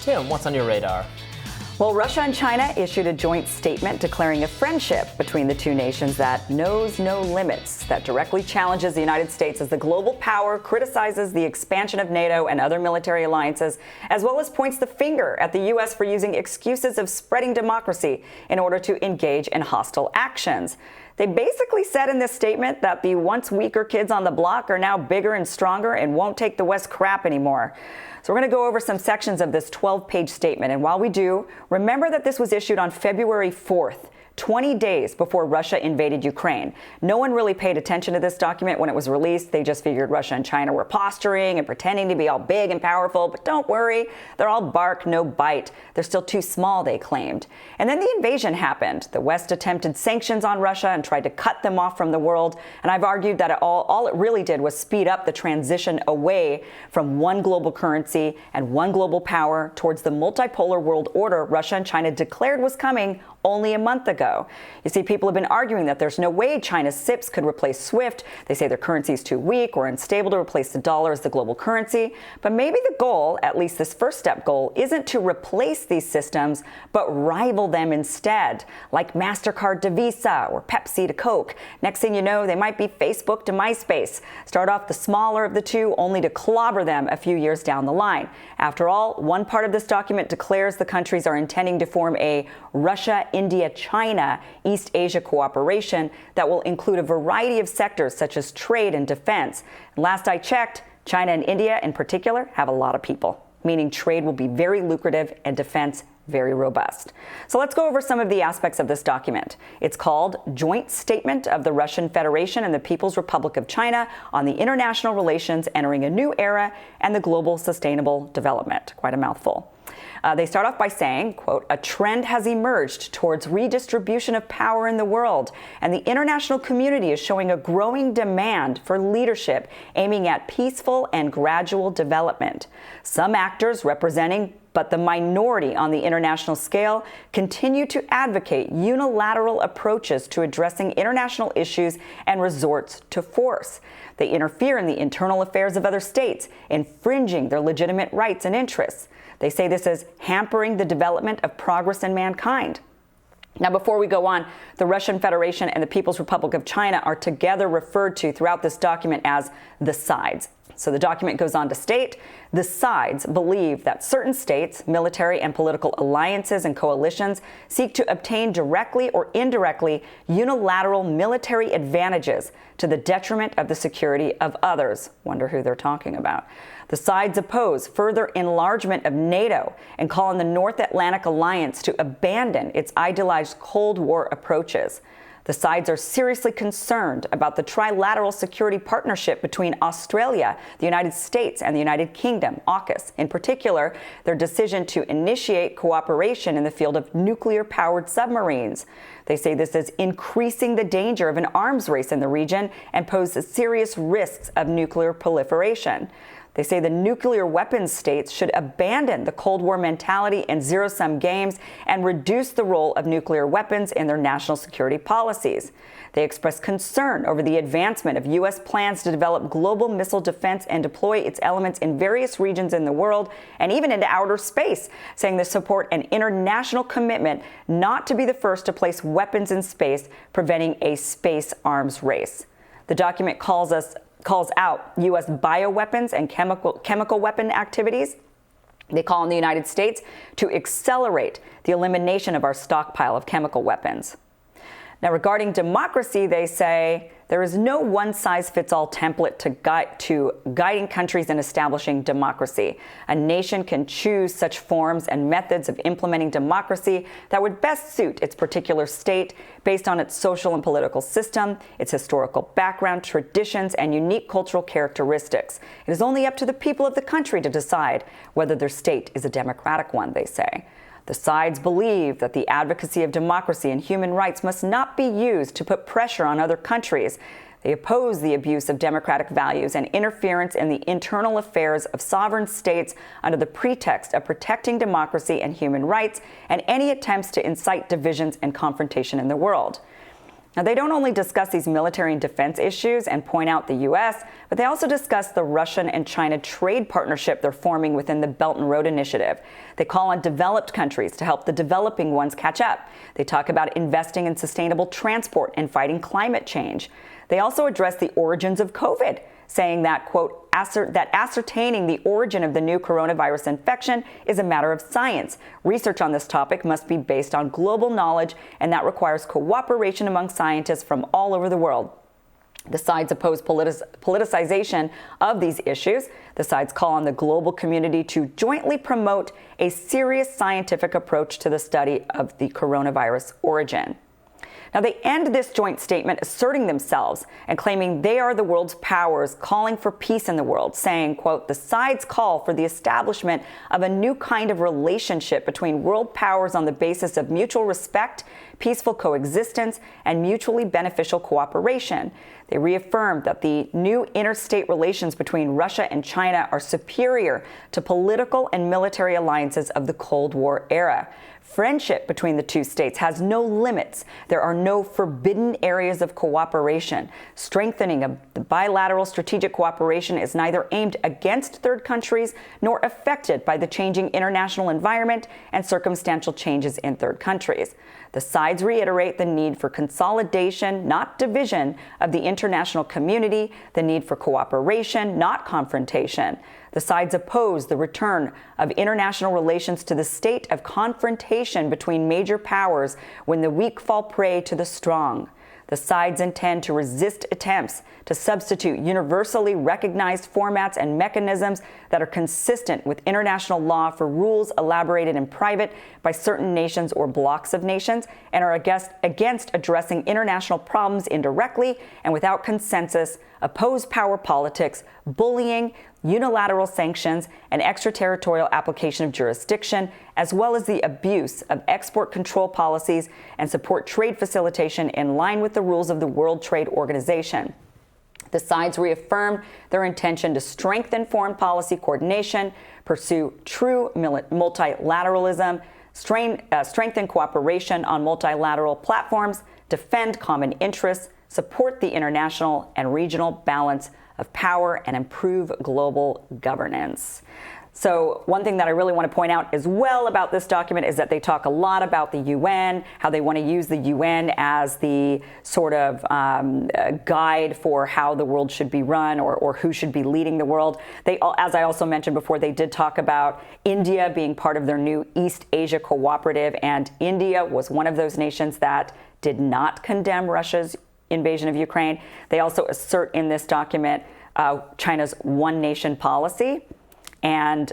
Tim, what's on your radar? Well, Russia and China issued a joint statement declaring a friendship between the two nations that knows no limits, that directly challenges the United States as the global power, criticizes the expansion of NATO and other military alliances, as well as points the finger at the U.S. for using excuses of spreading democracy in order to engage in hostile actions. They basically said in this statement that the once weaker kids on the block are now bigger and stronger and won't take the West crap anymore. So we're going to go over some sections of this 12-page statement. And while we do, remember that this was issued on February 4th, 20 days before Russia invaded Ukraine. No one really paid attention to this document when it was released. They just figured Russia and China were posturing and pretending to be all big and powerful. But don't worry, they're all bark, no bite. They're still too small, they claimed. And then the invasion happened. The West attempted sanctions on Russia and tried to cut them off from the world. And I've argued that all it really did was speed up the transition away from one global currency and one global power towards the multipolar world order Russia and China declared was coming only a month ago. You see, people have been arguing that there's no way China's SIPs could replace SWIFT. They say their currency is too weak or unstable to replace the dollar as the global currency. But maybe the goal, at least this first step goal, isn't to replace these systems, but rival them instead, like MasterCard to Visa or Pepsi to Coke. Next thing you know, they might be Facebook to MySpace. Start off the smaller of the two, only to clobber them a few years down the line. After all, one part of this document declares the countries are intending to form a Russia, India, China, East Asia cooperation that will include a variety of sectors such as trade and defense. And last I checked, China and India in particular have a lot of people, meaning trade will be very lucrative and defense very robust. So let's go over some of the aspects of this document. It's called Joint Statement of the Russian Federation and the People's Republic of China on the International Relations Entering a New Era and the Global Sustainable Development. Quite a mouthful. They start off by saying, quote, a trend has emerged towards redistribution of power in the world, and the international community is showing a growing demand for leadership aiming at peaceful and gradual development. Some actors representing but the minority on the international scale continue to advocate unilateral approaches to addressing international issues and resorts to force. They interfere in the internal affairs of other states, infringing their legitimate rights and interests. They say this is hampering the development of progress in mankind. Now, before we go on, the Russian Federation and the People's Republic of China are together referred to throughout this document as the sides. So the document goes on to state, the sides believe that certain states, military and political alliances and coalitions seek to obtain directly or indirectly unilateral military advantages to the detriment of the security of others. Wonder who they're talking about. The sides oppose further enlargement of NATO and call on the North Atlantic Alliance to abandon its idealized Cold War approaches. The sides are seriously concerned about the trilateral security partnership between Australia, the United States, and the United Kingdom, AUKUS. In particular, their decision to initiate cooperation in the field of nuclear-powered submarines. They say this is increasing the danger of an arms race in the region and poses serious risks of nuclear proliferation. They say the nuclear weapons states should abandon the Cold War mentality and zero-sum games and reduce the role of nuclear weapons in their national security policies. They express concern over the advancement of U.S. plans to develop global missile defense and deploy its elements in various regions in the world and even into outer space, saying they support an international commitment not to be the first to place weapons in space, preventing a space arms race. The document calls out U.S. bioweapons and chemical weapon activities. They call on the United States to accelerate the elimination of our stockpile of chemical weapons. Now, regarding democracy, they say there is no one-size-fits-all template to guiding countries in establishing democracy. A nation can choose such forms and methods of implementing democracy that would best suit its particular state based on its social and political system, its historical background, traditions, and unique cultural characteristics. It is only up to the people of the country to decide whether their state is a democratic one, they say. The sides believe that the advocacy of democracy and human rights must not be used to put pressure on other countries. They oppose the abuse of democratic values and interference in the internal affairs of sovereign states under the pretext of protecting democracy and human rights and any attempts to incite divisions and confrontation in the world. Now, they don't only discuss these military and defense issues and point out the U.S., but they also discuss the Russian and China trade partnership they're forming within the Belt and Road Initiative. They call on developed countries to help the developing ones catch up. They talk about investing in sustainable transport and fighting climate change. They also address the origins of COVID, saying that, quote, that ascertaining the origin of the new coronavirus infection is a matter of science. Research on this topic must be based on global knowledge, and that requires cooperation among scientists from all over the world. The sides oppose politicization of these issues. The sides call on the global community to jointly promote a serious scientific approach to the study of the coronavirus origin. Now, they end this joint statement asserting themselves and claiming they are the world's powers, calling for peace in the world, saying, quote, the sides call for the establishment of a new kind of relationship between world powers on the basis of mutual respect, peaceful coexistence, and mutually beneficial cooperation. They reaffirmed that the new interstate relations between Russia and China are superior to political and military alliances of the Cold War era. Friendship between the two states has no limits. There are no forbidden areas of cooperation. Strengthening of the bilateral strategic cooperation is neither aimed against third countries nor affected by the changing international environment and circumstantial changes in third countries. The sides reiterate the need for consolidation, not division, of the international community, the need for cooperation, not confrontation. The sides oppose the return of international relations to the state of confrontation between major powers when the weak fall prey to the strong. The sides intend to resist attempts to substitute universally recognized formats and mechanisms that are consistent with international law for rules elaborated in private by certain nations or blocs of nations, and are against addressing international problems indirectly and without consensus, oppose power politics, bullying, unilateral sanctions, and extraterritorial application of jurisdiction, as well as the abuse of export control policies, and support trade facilitation in line with the rules of the World Trade Organization. The sides reaffirm their intention to strengthen foreign policy coordination, pursue true multilateralism, strengthen cooperation on multilateral platforms, defend common interests, support the international and regional balance of power, and improve global governance. So one thing that I really want to point out as well about this document is that they talk a lot about the UN, how they want to use the UN as the sort of guide for how the world should be run, or who should be leading the world. They, as I also mentioned before, they did talk about India being part of their new East Asia Cooperative, and India was one of those nations that did not condemn Russia's invasion of Ukraine. They also assert in this document China's one nation policy. And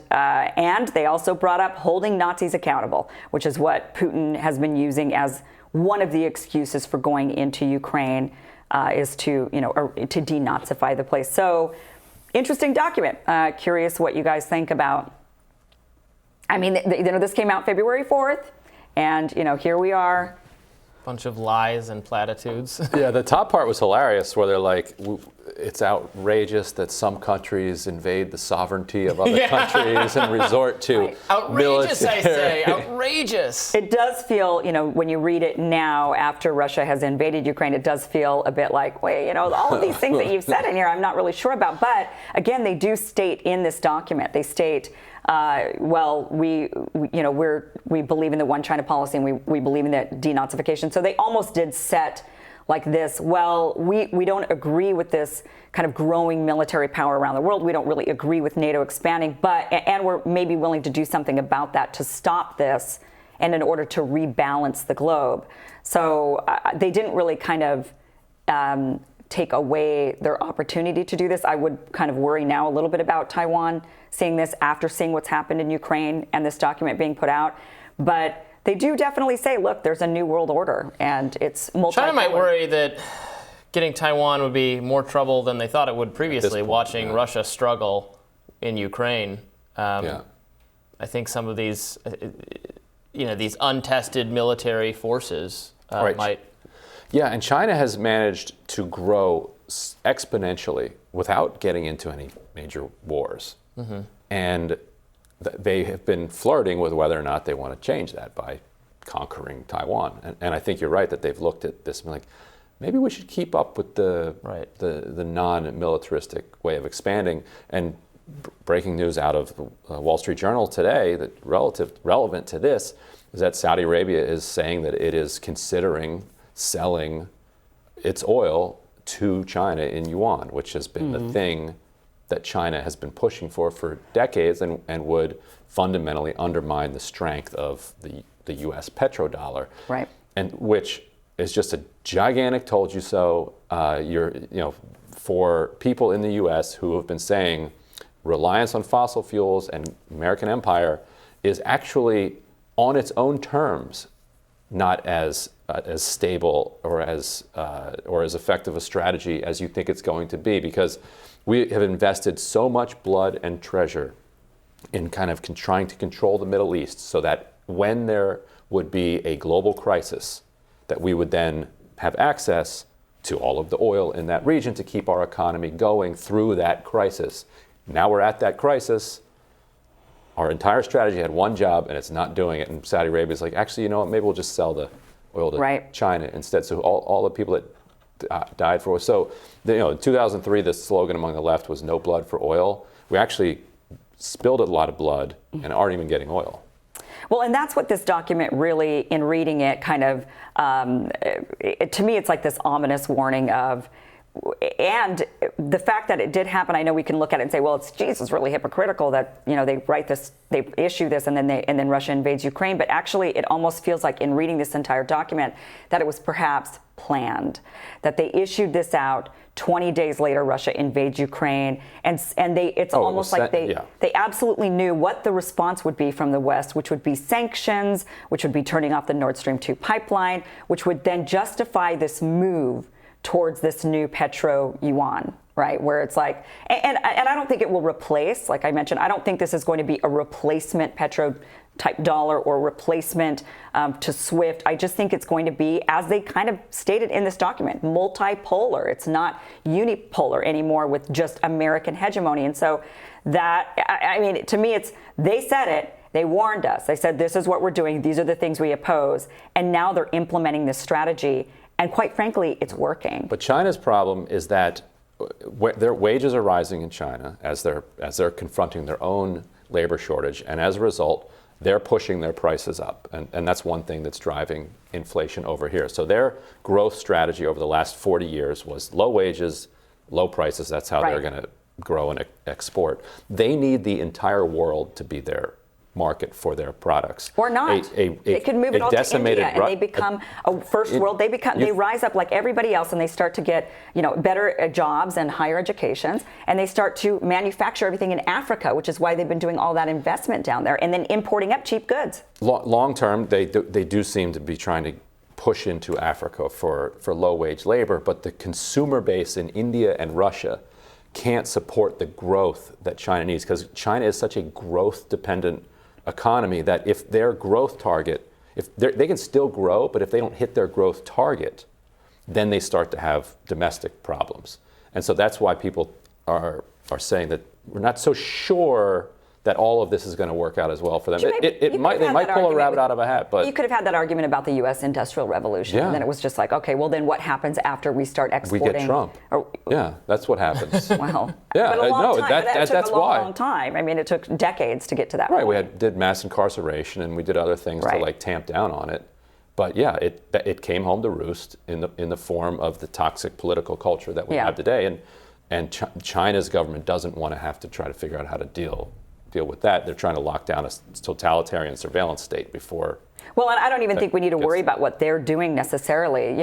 they also brought up holding Nazis accountable, which is what Putin has been using as one of the excuses for going into Ukraine, is to, to denazify the place. So interesting document. Curious what you guys think about. I mean, this came out February 4th, and, here we are. Bunch of lies and platitudes. Yeah, the top part was hilarious, where they're like, it's outrageous that some countries invade the sovereignty of other countries and resort to outrageous, military. I say, outrageous. It does feel, when you read it now after Russia has invaded Ukraine, it does feel a bit like, wait, all of these things that you've said in here, I'm not really sure about. But again, they do state in this document, they state, we believe in the one China policy, and we believe in the denazification. So they almost did set like this. Well, we don't agree with this kind of growing military power around the world. We don't really agree with NATO expanding, and we're maybe willing to do something about that to stop this, and in order to rebalance the globe. So they didn't really kind of take away their opportunity to do this. I would kind of worry now a little bit about Taiwan seeing this after seeing what's happened in Ukraine and this document being put out. But they do definitely say, look, there's a new world order, and it's multipolar. China might worry that getting Taiwan would be more trouble than they thought it would previously, watching Russia struggle in Ukraine. I think some of these, these untested military forces might... Yeah, and China has managed to grow exponentially without getting into any major wars. Mm-hmm. And they have been flirting with whether or not they want to change that by conquering Taiwan. And I think you're right that they've looked at this and like, maybe we should keep up with the non-militaristic way of expanding. And breaking news out of the Wall Street Journal today that relevant to this is that Saudi Arabia is saying that it is considering selling its oil to China in yuan, which has been the thing that China has been pushing for decades and would fundamentally undermine the strength of the U.S. petrodollar. Right. And which is just a gigantic told you so. For people in the U.S. who have been saying reliance on fossil fuels and American empire is actually on its own terms not as stable or as effective a strategy as you think it's going to be, because we have invested so much blood and treasure in kind of trying to control the Middle East so that when there would be a global crisis, that we would then have access to all of the oil in that region to keep our economy going through that crisis. Now we're at that crisis. Our entire strategy had one job, and it's not doing it. And Saudi Arabia is like, actually, you know what? Maybe we'll just sell the oil to China instead. So all the people that died for oil. So, in 2003, the slogan among the left was "No blood for oil." We actually spilled a lot of blood and aren't even getting oil. Well, and that's what this document really, in reading it, kind of, to me, it's like this ominous warning of. And the fact that it did happen, I know we can look at it and say, well, it's really hypocritical that they write this, they issue this, and then Russia invades Ukraine. But actually, it almost feels like in reading this entire document that it was perhaps planned, that they issued this out. 20 days later, Russia invades Ukraine, and they absolutely knew what the response would be from the West, which would be sanctions, which would be turning off the Nord Stream 2 pipeline, which would then justify this move towards this new petro yuan, right? Where it's like, and I don't think it will replace, like I mentioned, I don't think this is going to be a replacement petro type dollar or replacement to SWIFT. I just think it's going to be, as they kind of stated in this document, multipolar. It's not unipolar anymore with just American hegemony. And so that, I mean, to me, they said it. They warned us. They said, this is what we're doing. These are the things we oppose. And now they're implementing this strategy. And quite frankly, it's working. But China's problem is that their wages are rising in China as they're confronting their own labor shortage. And as a result, they're pushing their prices up. And that's one thing that's driving inflation over here. So their growth strategy over the last 40 years was low wages, low prices. That's how they're going to grow and export. They need the entire world to be their market for their products, or not. They could move it all to India, and they become a first world. They rise up like everybody else, and they start to get better jobs and higher educations, and they start to manufacture everything in Africa, which is why they've been doing all that investment down there, and then importing up cheap goods. Long term, they do seem to be trying to push into Africa for low wage labor, but the consumer base in India and Russia can't support the growth that China needs, because China is such a growth dependent economy that if their growth target, they can still grow, but if they don't hit their growth target, then they start to have domestic problems. And so that's why people are saying that we're not so sure that all of this is going to work out as well for them. They might pull a rabbit out of a hat, but you could have had that argument about the U.S. Industrial Revolution, and then it was just like, okay, well then what happens after we start exporting? We get Trump. Yeah, that's what happens. Well, yeah, but that's took a why. long time. I mean, it took decades to get to that point. Right, we did mass incarceration, and we did other things to tamp down on it. But yeah, it came home to roost in the form of the toxic political culture that we have today, and China's government doesn't want to have to try to figure out how to deal with that. They're trying to lock down a totalitarian surveillance state before. Well, and I don't even think we need to worry about what they're doing necessarily.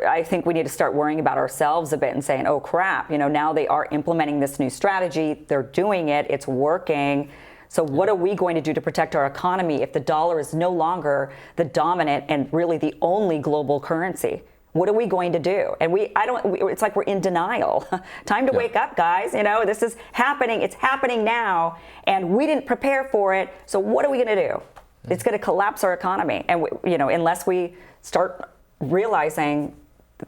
I think we need to start worrying about ourselves a bit and saying, oh crap, now they are implementing this new strategy. They're doing it. It's working. So what are we going to do to protect our economy if the dollar is no longer the dominant and really the only global currency? What are we going to do? And it's like we're in denial. Time to wake up, guys. This is happening. It's happening now. And we didn't prepare for it. So what are we going to do? It's going to collapse our economy. And, unless we start realizing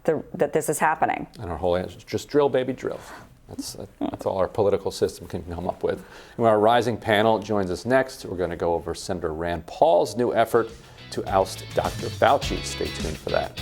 that this is happening. And our whole answer is just drill, baby, drill. That's all our political system can come up with. And our rising panel joins us next. We're going to go over Senator Rand Paul's new effort to oust Dr. Fauci. Stay tuned for that.